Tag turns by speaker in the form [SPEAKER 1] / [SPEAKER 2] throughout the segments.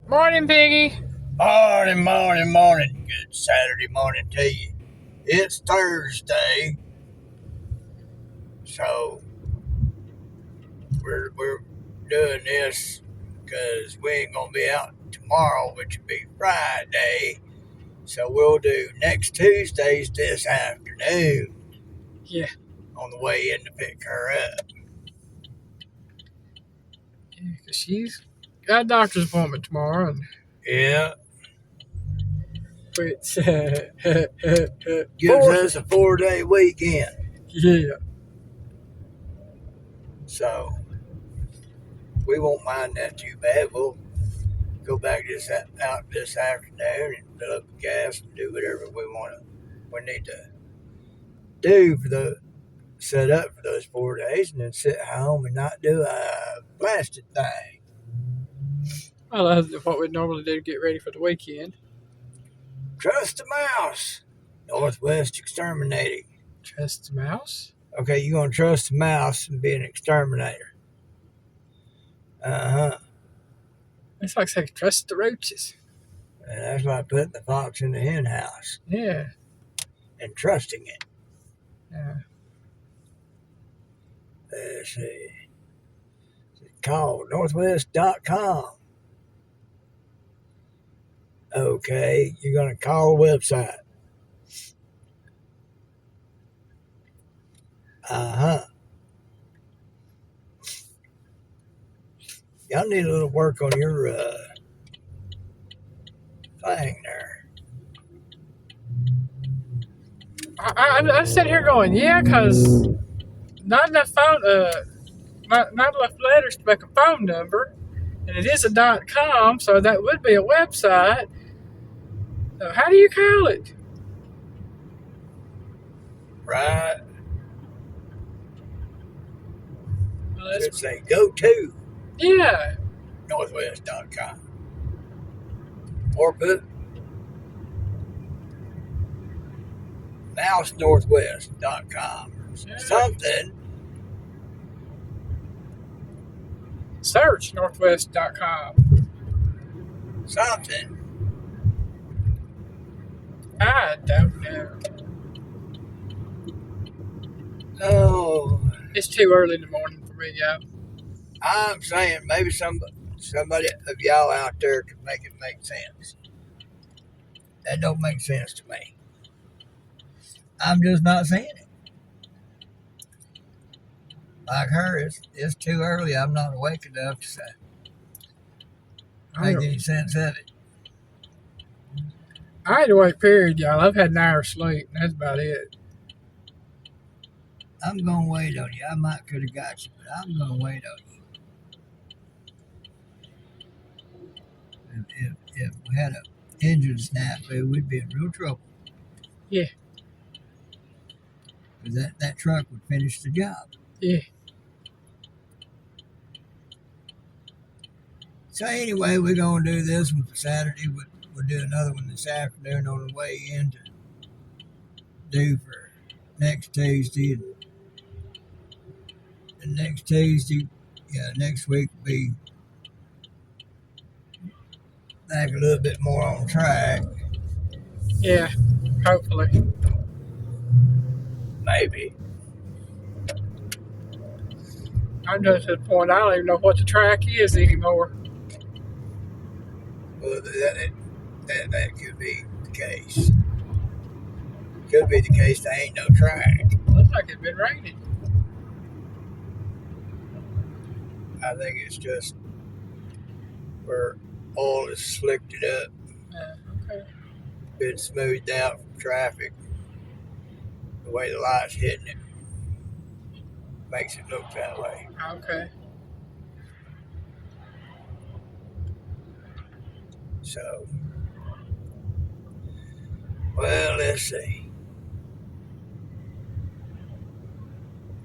[SPEAKER 1] Morning, Piggy.
[SPEAKER 2] Morning, morning, morning. Good Saturday morning to you. It's Thursday, so we're doing this because we ain't gonna be out tomorrow, which will be Friday. So we'll do next Tuesdays this afternoon.
[SPEAKER 1] Yeah.
[SPEAKER 2] On the way in to pick her up.
[SPEAKER 1] Yeah, because she's got a doctor's appointment tomorrow.
[SPEAKER 2] Yeah.
[SPEAKER 1] Which,
[SPEAKER 2] Gives us a 4-day weekend.
[SPEAKER 1] Yeah.
[SPEAKER 2] So we won't mind that too bad. We'll go back out this afternoon and fill up the gas and do whatever we need to do for the set up for those 4 days, and then sit home and not do a blasted thing.
[SPEAKER 1] Well, that's what we normally do to get ready for the weekend.
[SPEAKER 2] Trust the mouse. Northwest Exterminating.
[SPEAKER 1] Trust the mouse?
[SPEAKER 2] Okay, you're gonna trust the mouse and be an exterminator.
[SPEAKER 1] It's like saying trust the roaches.
[SPEAKER 2] And that's like putting the fox in the hen house.
[SPEAKER 1] Yeah.
[SPEAKER 2] And trusting it.
[SPEAKER 1] Yeah.
[SPEAKER 2] Let's see. Call northwest.com. Okay, you're going to call the website. Y'all need a little work on your thing there.
[SPEAKER 1] I sit here going, yeah, because not enough not enough letters to make a phone number, and it is a .com, so that would be a website. So how do you call it?
[SPEAKER 2] Right.
[SPEAKER 1] Well,
[SPEAKER 2] Should say go to.
[SPEAKER 1] Yeah.
[SPEAKER 2] Northwest.com. Or put mousenorthwest.com or something.
[SPEAKER 1] Search northwest.com.
[SPEAKER 2] Something.
[SPEAKER 1] I don't know.
[SPEAKER 2] Oh.
[SPEAKER 1] It's too early in the morning for me, y'all.
[SPEAKER 2] I'm saying maybe somebody of y'all out there could make it make sense. That don't make sense to me. I'm just not seeing it. Like her, it's too early. I'm not awake enough to make any sense of it.
[SPEAKER 1] I ain't awake, period, y'all. I've had an hour's sleep, and that's about it.
[SPEAKER 2] I'm going to wait on you. I might could have got you, but I'm going to wait on you. If we had an engine snafu, we'd be in real trouble.
[SPEAKER 1] Yeah.
[SPEAKER 2] Because that truck would finish the job.
[SPEAKER 1] Yeah.
[SPEAKER 2] So anyway, we're going to do this one for Saturday. We'll do another one this afternoon on the way in to do for next Tuesday. And next Tuesday, next week will be back a little bit more on track.
[SPEAKER 1] Yeah, hopefully.
[SPEAKER 2] Maybe.
[SPEAKER 1] I'm just at the point I don't even know what the track is anymore.
[SPEAKER 2] Well, that could be the case. Could be the case there ain't no track.
[SPEAKER 1] Looks like it's been raining.
[SPEAKER 2] I think it's just where oil is slicked it up.
[SPEAKER 1] Okay.
[SPEAKER 2] Been smoothed out from traffic. The way the light's hitting it makes it look that way.
[SPEAKER 1] Okay.
[SPEAKER 2] So, well, let's see.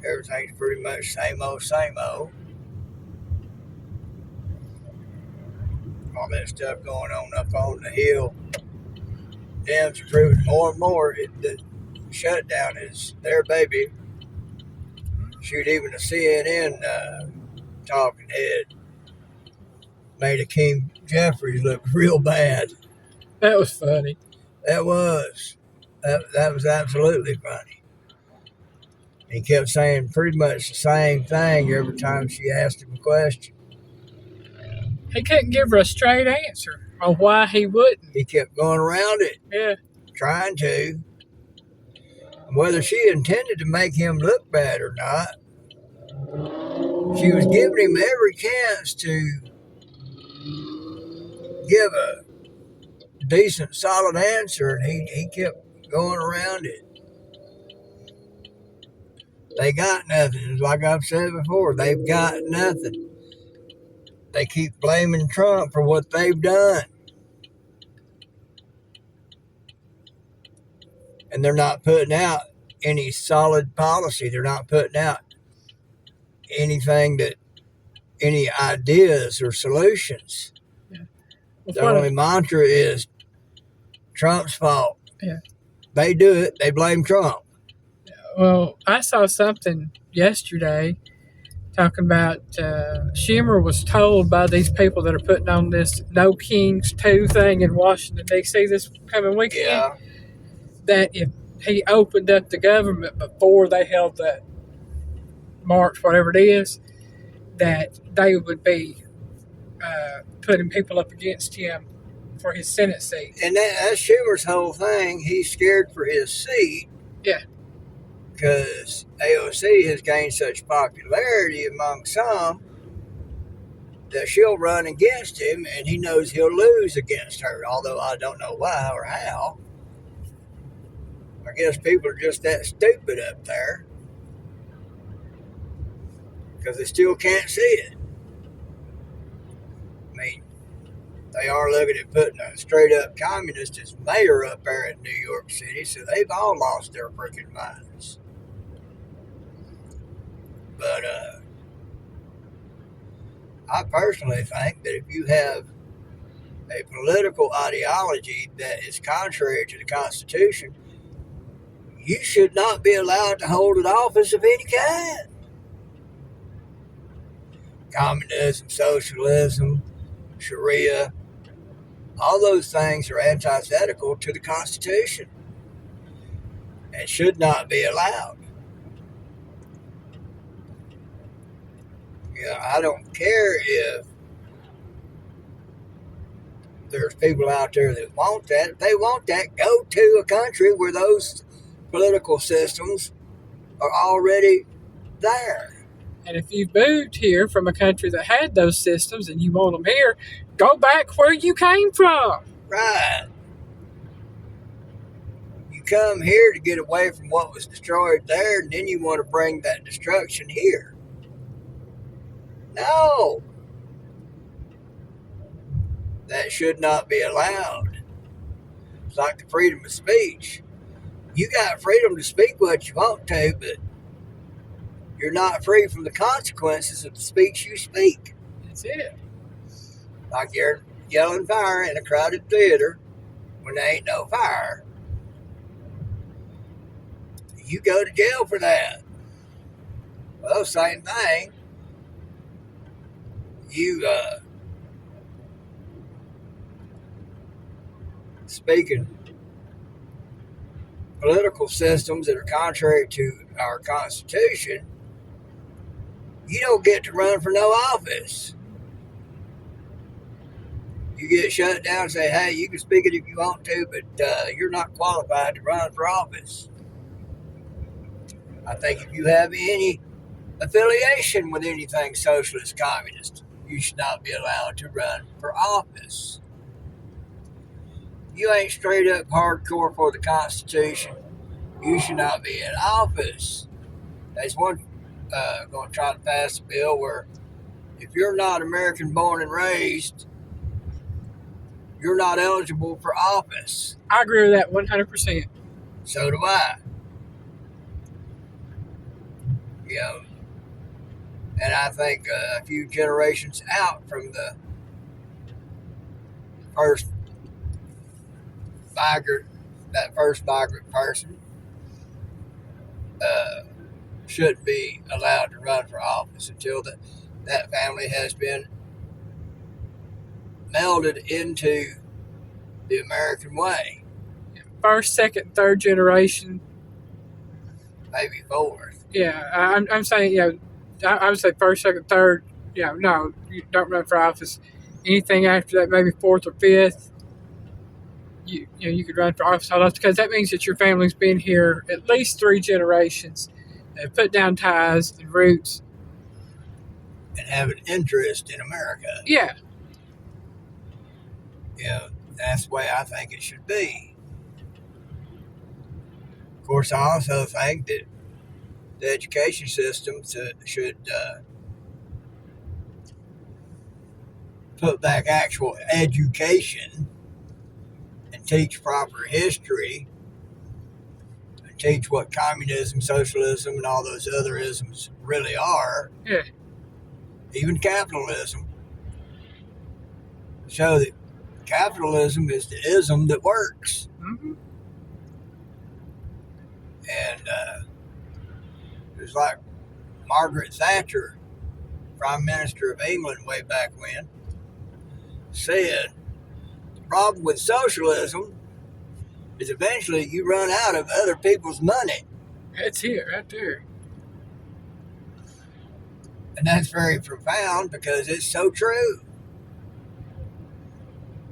[SPEAKER 2] Everything's pretty much same old, same old. All that stuff going on up on the hill. Dams are proving more and more the shutdown is their baby. Shoot, even a CNN talking head made Hakeem Jeffries look real bad.
[SPEAKER 1] That was funny.
[SPEAKER 2] That was absolutely funny. He kept saying pretty much the same thing every time she asked him a question.
[SPEAKER 1] He couldn't give her a straight answer on why he wouldn't.
[SPEAKER 2] He kept going around it,
[SPEAKER 1] Yeah.
[SPEAKER 2] trying to. Whether she intended to make him look bad or not, she was giving him every chance to give a decent, solid answer, and he kept going around it. They got nothing. Like I've said before, they've got nothing. They keep blaming Trump for what they've done. And they're not putting out any solid policy. They're not putting out any ideas or solutions.
[SPEAKER 1] Yeah.
[SPEAKER 2] The only mantra is Trump's fault.
[SPEAKER 1] Yeah.
[SPEAKER 2] They do it. They blame Trump.
[SPEAKER 1] Well, I saw something yesterday talking about Schumer was told by these people that are putting on this No Kings 2 thing in Washington, D.C. this coming weekend, that if he opened up the government before they held that march, whatever it is, that they would be putting people up against him for his Senate seat.
[SPEAKER 2] And that's Schumer's whole thing. He's scared for his seat.
[SPEAKER 1] Yeah.
[SPEAKER 2] Because AOC has gained such popularity among some that she'll run against him, and he knows he'll lose against her, although I don't know why or how. I guess people are just that stupid up there because they still can't see it. I mean, they are looking at putting a straight-up communist as mayor up there in New York City, so they've all lost their freaking minds. But I personally think that if you have a political ideology that is contrary to the Constitution, you should not be allowed to hold an office of any kind. Communism, socialism, Sharia, all those things are antithetical to the Constitution and should not be allowed. I don't care if there's people out there that want that. If they want that, go to a country where those political systems are already there.
[SPEAKER 1] And if you've moved here from a country that had those systems and you want them here, go back where you came from.
[SPEAKER 2] Right. You come here to get away from what was destroyed there, and then you want to bring that destruction here. No. That should not be allowed. It's like the freedom of speech. You got freedom to speak what you want to, but you're not free from the consequences of the speech you speak.
[SPEAKER 1] That's it.
[SPEAKER 2] Like you're yelling fire in a crowded theater when there ain't no fire. You go to jail for that. Well, same thing. You speaking political systems that are contrary to our Constitution, you don't get to run for no office. You get shut down and say, hey, you can speak it if you want to, but you're not qualified to run for office. I think if you have any affiliation with anything socialist, communist, you should not be allowed to run for office. You ain't straight up hardcore for the Constitution, you should not be in office. There's one going to try to pass a bill where if you're not American born and raised, you're not eligible for office.
[SPEAKER 1] I agree with that 100%.
[SPEAKER 2] So do I. And I think a few generations out from the first migrant person shouldn't be allowed to run for office until that family has been melded into the American way.
[SPEAKER 1] First, second, third generation.
[SPEAKER 2] Maybe fourth.
[SPEAKER 1] Yeah, I'm saying, I would say first, second, third. Yeah, no, you don't run for office. Anything after that, maybe fourth or fifth, you could run for office. All that, because that means that your family's been here at least 3 generations. They've put down ties and roots.
[SPEAKER 2] And have an interest in America.
[SPEAKER 1] Yeah.
[SPEAKER 2] That's the way I think it should be. Of course, I also think that the education system should put back actual education and teach proper history and teach what communism, socialism, and all those other isms really are.
[SPEAKER 1] Yeah.
[SPEAKER 2] Even capitalism. Show that capitalism is the ism that works.
[SPEAKER 1] Mm-hmm.
[SPEAKER 2] And it's like Margaret Thatcher, Prime Minister of England way back when, said the problem with socialism is eventually you run out of other people's money.
[SPEAKER 1] It's here, right there.
[SPEAKER 2] And that's very profound because it's so true.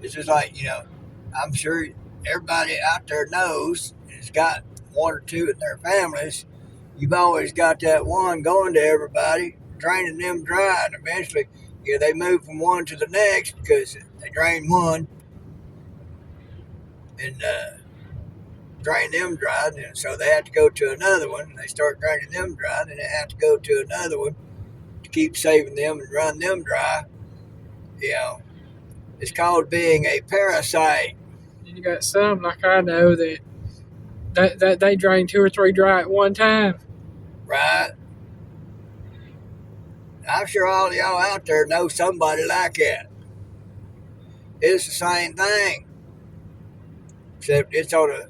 [SPEAKER 2] It's just like, I'm sure everybody out there knows and has got one or two in their families. You've always got that one going to everybody, draining them dry, and eventually, they move from one to the next because they drain one and drain them dry, and so they have to go to another one, and they start draining them dry, and they have to go to another one to keep saving them and run them dry. It's called being a parasite.
[SPEAKER 1] And you got some, like I know, that they drain 2 or 3 dry at one time.
[SPEAKER 2] Right? I'm sure all of y'all out there know somebody like that. It's the same thing, except it's on a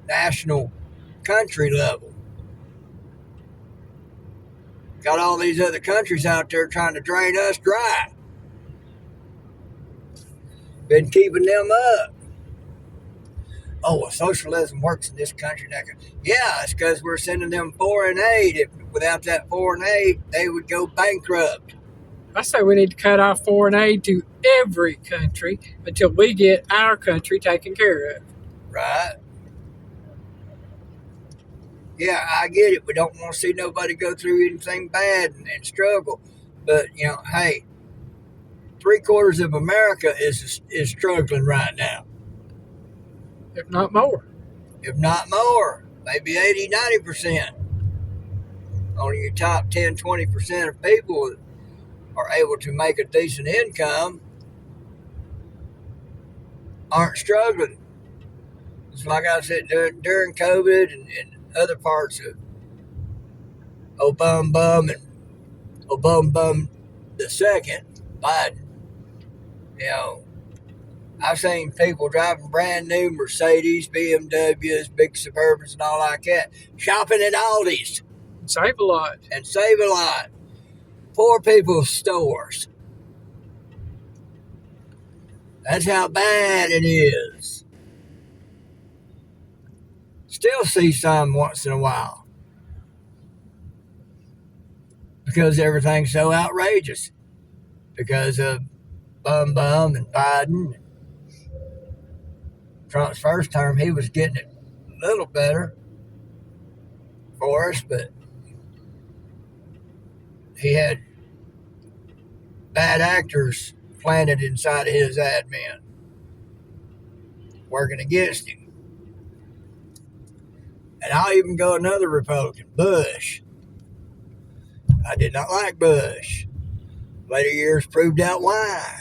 [SPEAKER 2] national country level. Got all these other countries out there trying to drain us dry. Been keeping them up. Oh, well, socialism works in this country. Yeah, it's because we're sending them foreign aid. Without that foreign aid, they would go bankrupt.
[SPEAKER 1] I say we need to cut off foreign aid to every country until we get our country taken care of.
[SPEAKER 2] Right? Yeah, I get it. We don't want to see nobody go through anything bad and struggle. But, hey, 3/4 of America is struggling right now.
[SPEAKER 1] If not more.
[SPEAKER 2] If not more. Maybe 80, 90%. Only your top 10, 20% of people are able to make a decent income aren't struggling. It's like I said, during COVID and other parts of Obama the second, Biden, I've seen people driving brand new Mercedes, BMWs, big Suburbans, and all like that, shopping at Aldi's.
[SPEAKER 1] Save a lot.
[SPEAKER 2] And save a lot. Poor people's stores. That's how bad it is. Still see some once in a while. Because everything's so outrageous. Because of Bum and Biden. Trump's first term, he was getting it a little better for us, but he had bad actors planted inside of his admin working against him. And I'll even go another Republican, Bush. I did not like Bush. Later years proved out why.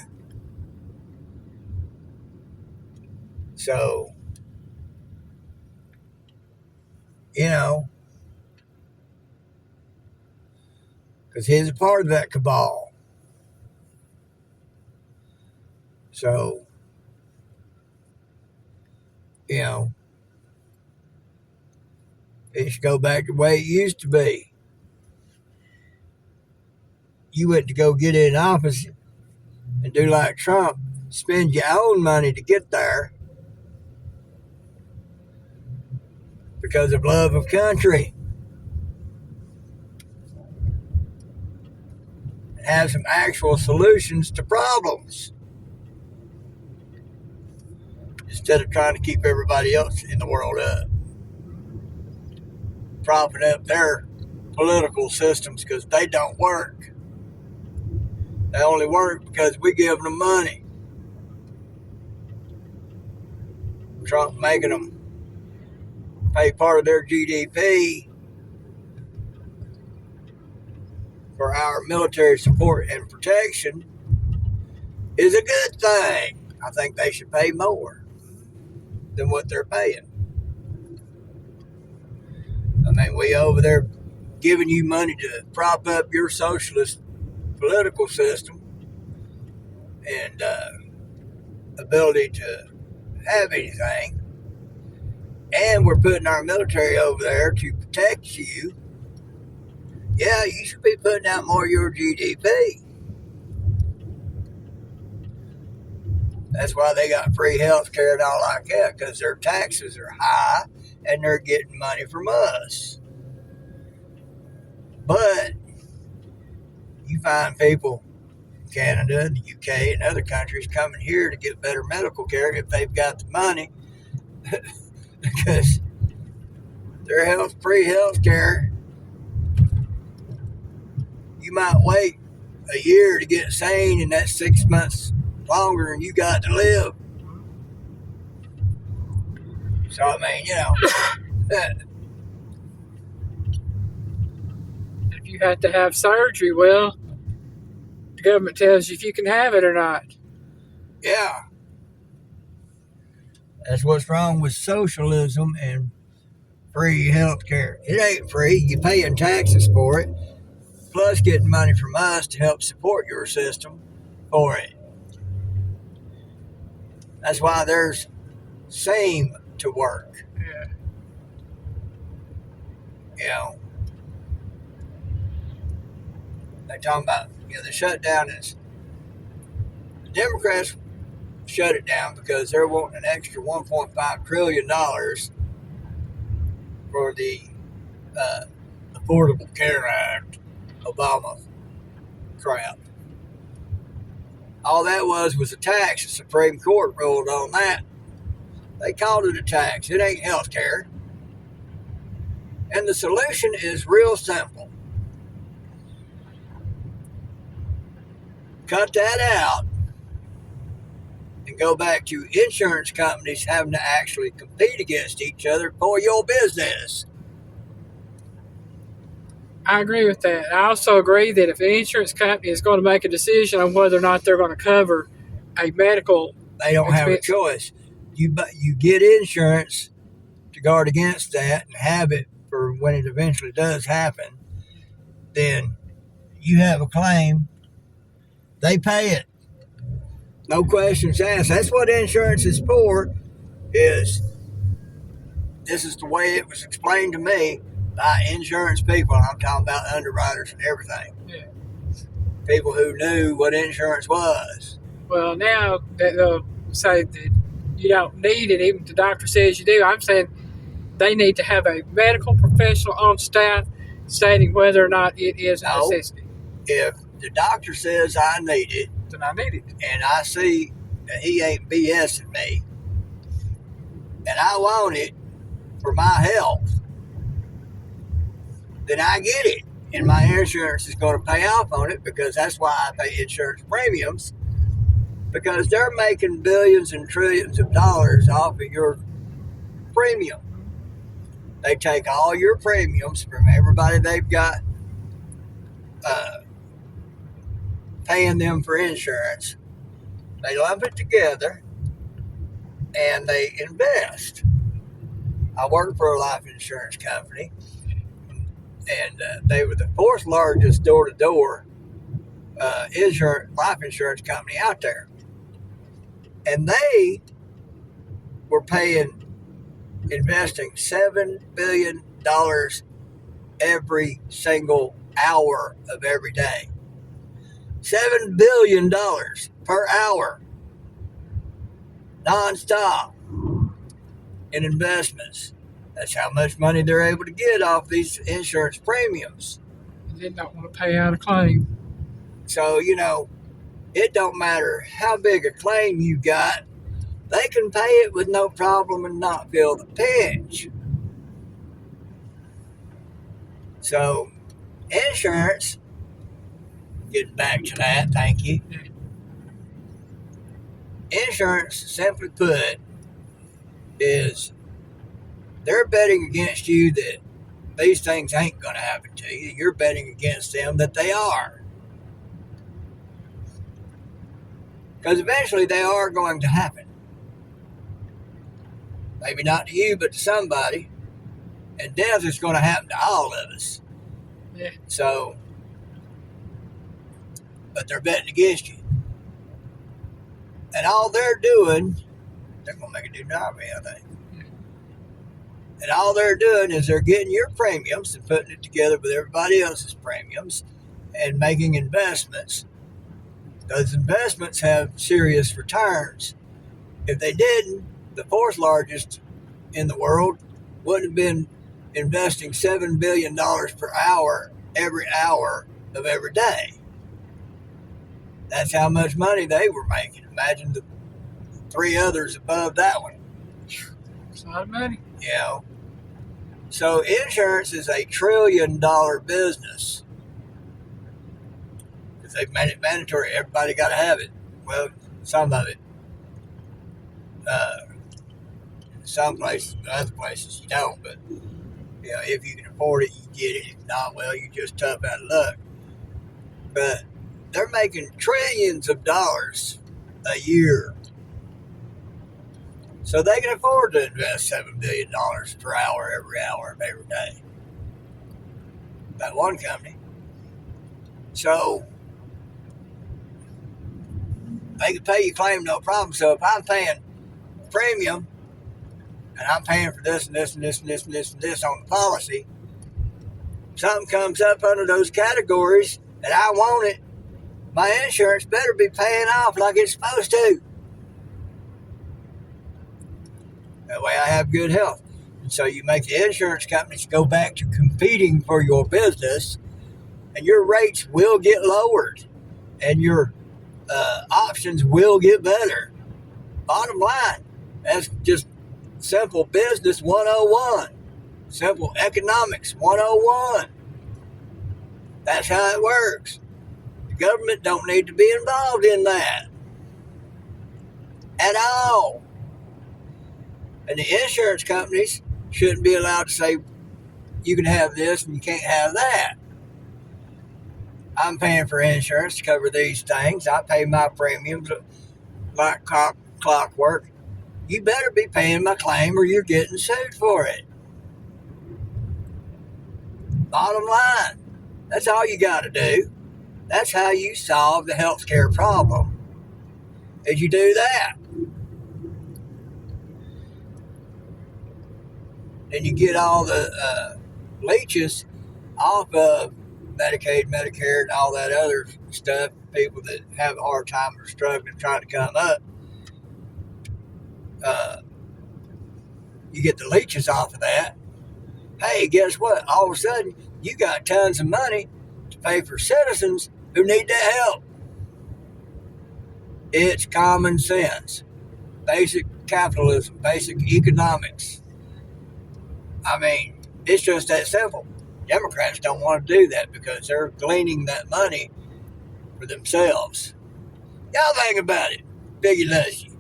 [SPEAKER 2] So, because he's a part of that cabal. So, it should go back the way it used to be. You went to go get in office, and do like Trump, spend your own money to get there because of love of country. And have some actual solutions to problems instead of trying to keep everybody else in the world up, propping up their political systems because they don't work. They only work because we give them money. Trump making them pay part of their GDP for our military support and protection is a good thing. I think they should pay more than what they're paying. I mean, we over there giving you money to prop up your socialist political system and ability to have anything. And we're putting our military over there to protect you. Yeah, you should be putting out more of your GDP. That's why they got free health care and all like that, because their taxes are high and they're getting money from us. But you find people in Canada, the UK, and other countries coming here to get better medical care if they've got the money, because their free health care, you might wait a year to get sane, and that's 6 months longer than you got to live. So, I mean,
[SPEAKER 1] If you have to have surgery, well, the government tells you if you can have it or not.
[SPEAKER 2] Yeah. That's what's wrong with socialism and free health care. It ain't free. You're paying taxes for it, plus getting money from us to help support your system for it. That's why there's seem to work.
[SPEAKER 1] Yeah.
[SPEAKER 2] They're talking about, the shutdown is, the Democrats shut it down because they're wanting an extra $1.5 trillion for the Affordable Care Act, Obama crap. All that was a tax. The Supreme Court ruled on that. They called it a tax. It ain't health care. And the solution is real simple. Cut that out and go back to insurance companies having to actually compete against each other for your business.
[SPEAKER 1] I agree with that. I also agree that if an insurance company is going to make a decision on whether or not they're going to cover a medical
[SPEAKER 2] They don't have a choice. You get insurance to guard against that and have it for when it eventually does happen. Then you have a claim. They pay it. No questions asked. That's what insurance is for. This is the way it was explained to me by insurance people. I'm talking about underwriters and everything.
[SPEAKER 1] Yeah.
[SPEAKER 2] People who knew what insurance was.
[SPEAKER 1] Well, now that they'll say that you don't need it, even if the doctor says you do, I'm saying they need to have a medical professional on staff stating whether or not it is a necessity.
[SPEAKER 2] If the doctor says I need it,
[SPEAKER 1] then I need it.
[SPEAKER 2] and I see that he ain't BSing me, and I want it for my health, then I get it. And my insurance is going to pay off on it, because that's why I pay insurance premiums, because they're making billions and trillions of dollars off of your premium. They take all your premiums from everybody they've got paying them for insurance. They lump it together and they invest. I work for a life insurance company, and they were the fourth largest door-to-door life insurance company out there. And they were investing $7 billion every single hour of every day. $7 billion per hour, non-stop, in investments. That's how much money they're able to get off these insurance premiums.
[SPEAKER 1] And they don't want to pay out a claim.
[SPEAKER 2] So, it don't matter how big a claim you got, they can pay it with no problem and not feel the pinch. So, insurance, getting back to that, thank you. Insurance, simply put, is they're betting against you that these things ain't going to happen to you. You're betting against them that they are. Because eventually they are going to happen. Maybe not to you, but to somebody. And death is going to happen to all of us.
[SPEAKER 1] Yeah.
[SPEAKER 2] So, but they're betting against you. And all they're doing, they're going to make a new job, I think. And all they're doing is they're getting your premiums and putting it together with everybody else's premiums and making investments. Those investments have serious returns. If they didn't, the fourth largest in the world wouldn't have been investing $7 billion per hour every hour of every day. That's how much money they were making. Imagine the three others above that one.
[SPEAKER 1] It's a lot of money.
[SPEAKER 2] So insurance is $1 trillion business. If they've made it mandatory, everybody got to have it. Well, some of it. Some places, other places you don't. But if you can afford it, you get it. If not, well, you just tough out of luck. But they're making trillions of dollars a year. So they can afford to invest $7 billion per hour every day. That one company. So they can pay your claim no problem. So if I'm paying premium and I'm paying for this and this and this and this and this and this on the policy, something comes up under those categories and I want it, my insurance better be paying off like it's supposed to. That way I have good health. And so you make the insurance companies go back to competing for your business, and your rates will get lowered, and your options will get better. Bottom line, that's just simple business 101. Simple economics 101. That's how it works. The government don't need to be involved in that at all. And the insurance companies shouldn't be allowed to say, you can have this and you can't have that. I'm paying for insurance to cover these things. I pay my premiums like clockwork. You better be paying my claim or you're getting sued for it. Bottom line, that's all you got to do. That's how you solve the healthcare problem, is you do that. And you get all the leeches off of Medicaid, Medicare, and all that other stuff. People that have a hard time or struggling trying to come up. You get the leeches off of that. Hey, guess what? All of a sudden, you got tons of money to pay for citizens who need that help. It's common sense. Basic capitalism, basic economics. I mean, it's just that simple. Democrats don't want to do that because they're gleaning that money for themselves. Y'all think about it. Biggie loves you.